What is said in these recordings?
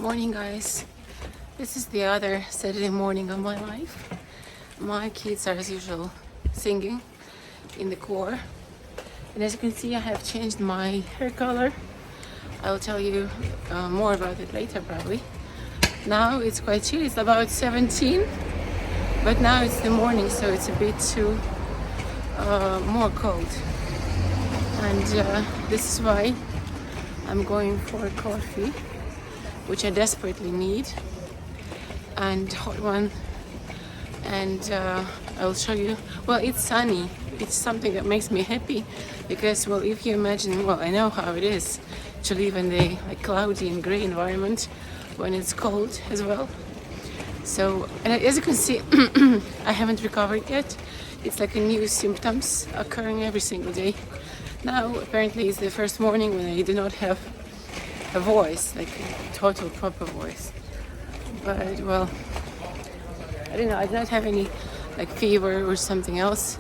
Morning, guys. This is the other Saturday morning of my life. My kids are, as usual, singing in the choir. And as you can see, I have changed my hair color. I'll tell you more about it later, probably. Now it's quite chilly. It's about 17, but now it's the morning, so it's a bit too more cold. And this is why I'm going for coffee, which I desperately need, and hot one. And I'll show you. Well, it's sunny. It's something that makes me happy because, well, if you imagine, well, I know how it is to live in the cloudy and gray environment when it's cold as well. So, and as you can see, I haven't recovered yet. It's like a new symptoms occurring every single day. Now, apparently, it's the first morning when I do not have a voice, like a total proper voice. But, well, I don't know, I don't have any like fever or something else.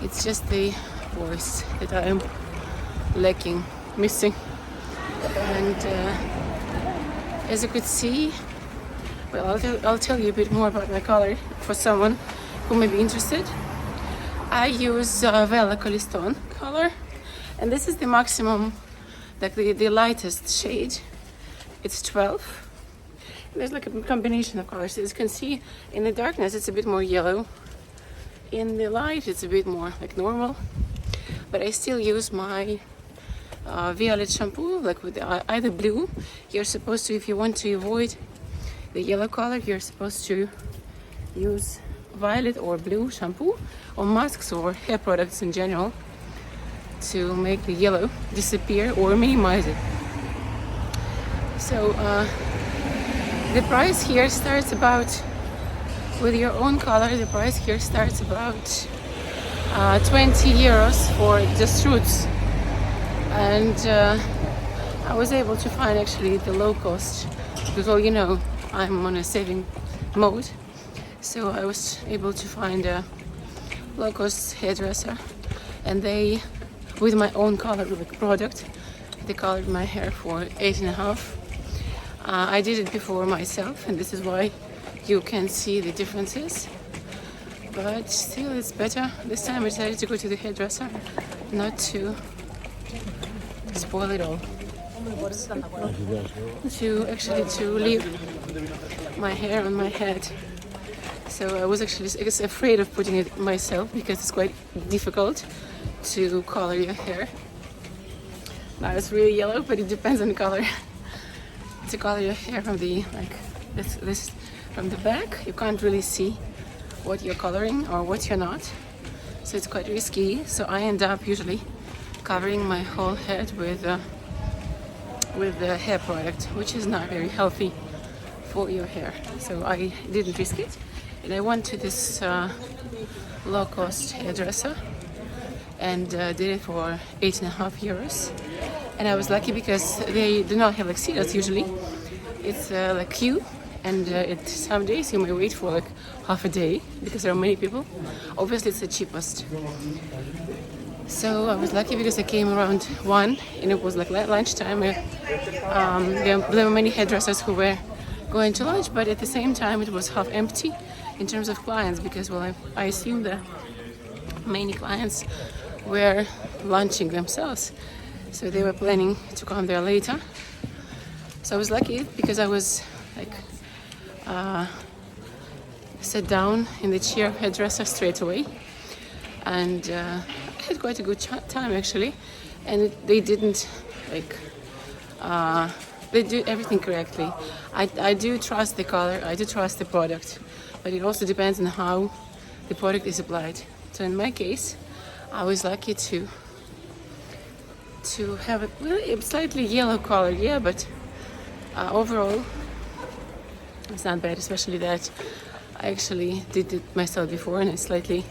It's just the voice that I'm lacking, missing. And as you could see, well, I'll tell you a bit more about my color for someone who may be interested. I use Wella Koleston color, and this is the maximum, like the lightest shade. It's 12. There's like a combination of colors. As you can see, in the darkness it's a bit more yellow. In the light it's a bit more like normal. But I still use my violet shampoo, like with either blue. You're supposed to, if you want to avoid the yellow color, you're supposed to use violet or blue shampoo or masks or hair products in general to make the yellow disappear or minimize it. So the price here starts about, with your own color, the price here starts about 20 euros for just roots. And I was able to find actually the low cost, because, well, you know, I'm on a saving mode. So I was able to find a low cost hairdresser, and they, with my own color product, they colored my hair for 8.5. I did it before myself, and this is why you can see the differences. But still, it's better. This time I decided to go to the hairdresser, not to spoil it all. To leave my hair on my head. So I was actually afraid of putting it myself because it's quite difficult to color your hair. Now it's really yellow, but it depends on the color. To color your hair from the this from the back, you can't really see what you're coloring or what you're not. So it's quite risky. So I end up usually covering my whole head with the hair product, which is not very healthy for your hair. So I didn't risk it. And I went to this low-cost hairdresser and did it for 8.5 euros. And I was lucky because they do not have like seats usually. It's like queue, and some days you may wait for like half a day because there are many people. Obviously, it's the cheapest. So I was lucky because I came around 1, and it was like lunchtime. There were many hairdressers who were going to lunch, but at the same time it was half empty in terms of clients because, well, I assume that many clients were lunching themselves, so they were planning to come there later. So I was lucky because I was like sat down in the chair of hairdresser straight away, and I had quite a good time actually. And they didn't like they do everything correctly. I do trust the color, I do trust the product, but it also depends on how the product is applied. So in my case, I was lucky to have a slightly yellow color, yeah, but overall it's not bad, especially that I actually did it myself before, and I slightly,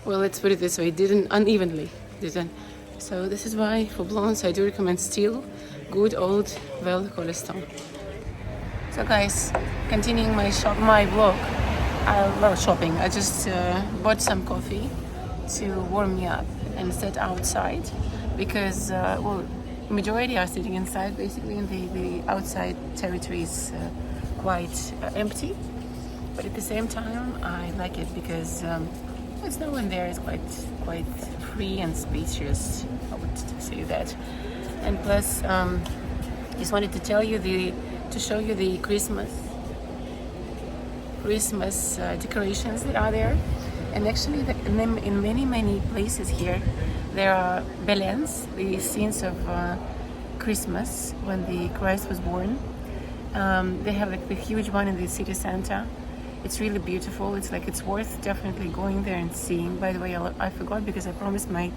well, let's put it this way, didn't unevenly didn't. So this is why for blondes I do recommend still good old Wella Koleston. So guys, continuing my vlog. Well, shopping. I just bought some coffee to warm me up and sat outside because, well, The majority are sitting inside, basically, and the outside territory is quite empty. But at the same time, I like it because there's no one there. It's quite free and spacious. I would say that. And plus, just wanted to tell you to show you the Christmas decorations that are there. And actually, in many places here, there are Belens, the scenes of Christmas when the Christ was born. They have like the huge one in the city center. It's really beautiful. It's worth definitely going there and seeing. By the way, I forgot because I promised my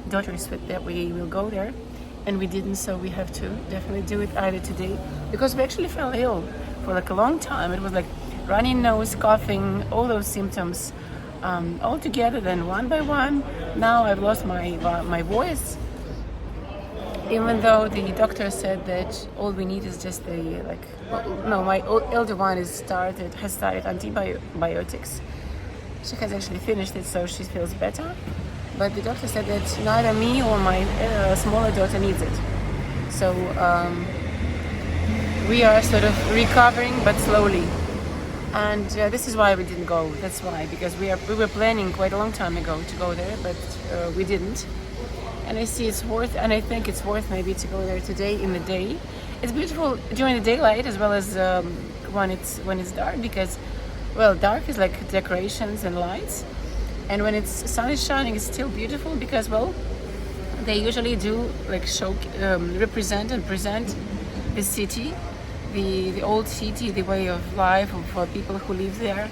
daughters that we will go there, and we didn't. So we have to definitely do it either today, because we actually fell ill for like a long time. It was like runny nose, coughing, all those symptoms all together. Then one by one, now I've lost my voice. Even though the doctor said that all we need is just my elder one has started antibiotics. She has actually finished it, so she feels better. But the doctor said that neither me or my smaller daughter needs it. So we are sort of recovering, but slowly. And this is why we didn't go. That's why, because we were planning quite a long time ago to go there, but we didn't. And I think it's worth maybe to go there today in the day. It's beautiful during the daylight as well as when it's dark, because, well, dark is like decorations and lights, and when it's sun is shining, it's still beautiful because, well, they usually do like show, represent and present the city, the old city, the way of life for people who live there.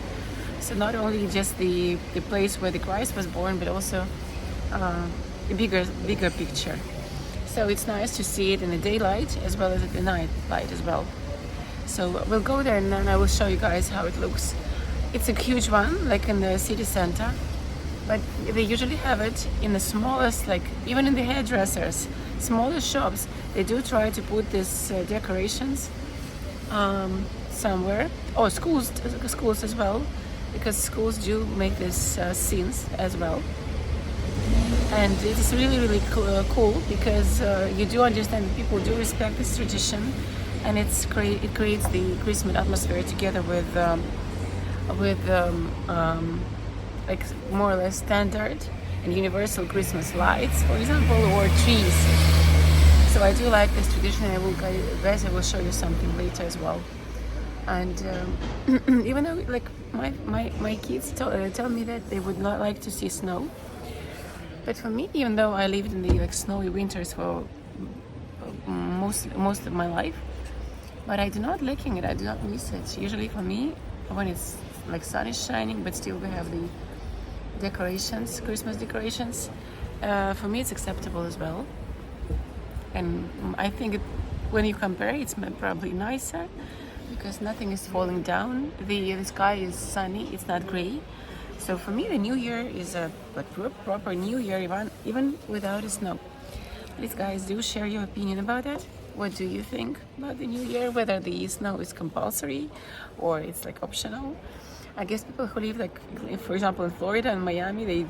So not only just the place where the Christ was born, but also a bigger picture. So it's nice to see it in the daylight as well as at the night light as well. So we'll go there and then I will show you guys how it looks. It's a huge one, like in the city center, but they usually have it in the smallest, like even in the hairdressers, smaller shops. They do try to put these decorations somewhere, or schools as well, because schools do make these scenes as well. And it is really cool because you do understand that people do respect this tradition, and it creates the Christmas atmosphere together with like more or less standard and universal Christmas lights, for example, or trees. So I do like this tradition, and I will show you something later as well. And even though like my kids tell me that they would not like to see snow. But for me, even though I lived in the snowy winters for most of my life, but I do not liking it. I do not miss it. Usually for me, when it's like sun is shining, but still we have the decorations, Christmas decorations. For me, it's acceptable as well. And I think when you compare, it's probably nicer because nothing is falling down. The sky is sunny. It's not gray. So for me, the New Year is a proper New Year, even without the snow. Please, guys, do share your opinion about that. What do you think about the New Year? Whether the snow is compulsory or it's like optional? I guess people who live, like, for example, in Florida and Miami,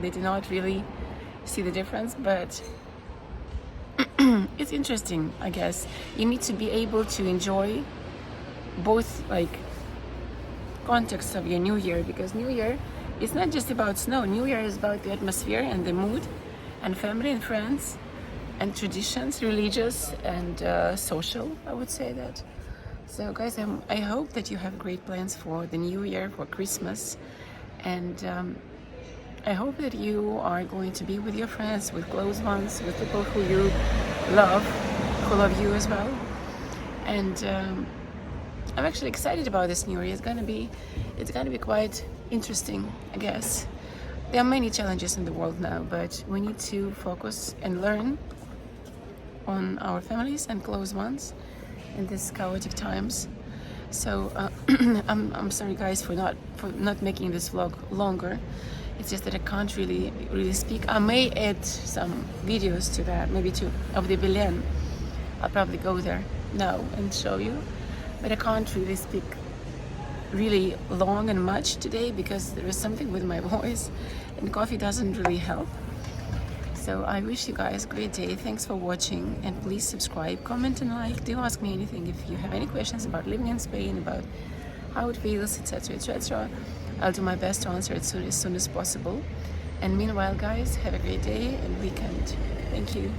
they do not really see the difference. But it's interesting, I guess. You need to be able to enjoy both, like, context of your New Year, because New Year is not just about snow. New Year is about the atmosphere and the mood and family and friends and traditions, religious and social, I would say that. So guys, I hope that you have great plans for the New Year, for Christmas, and I hope that you are going to be with your friends, with close ones, with people who you love, who love you as well. And I'm actually excited about this New Year. It's gonna be quite interesting, I guess. There are many challenges in the world now, but we need to focus and learn on our families and close ones in these chaotic times. So I'm sorry, guys, for not making this vlog longer. It's just that I can't really speak. I may add some videos to that, maybe of the Belen. I'll probably go there now and show you. But I can't really speak really long and much today because there is something with my voice, and coffee doesn't really help. So I wish you guys a great day. Thanks for watching, and please subscribe, comment and like. Do ask me anything if you have any questions about living in Spain, about how it feels, etc, etc. I'll do my best to answer it as soon as possible. And meanwhile, guys, have a great day and weekend. Thank you.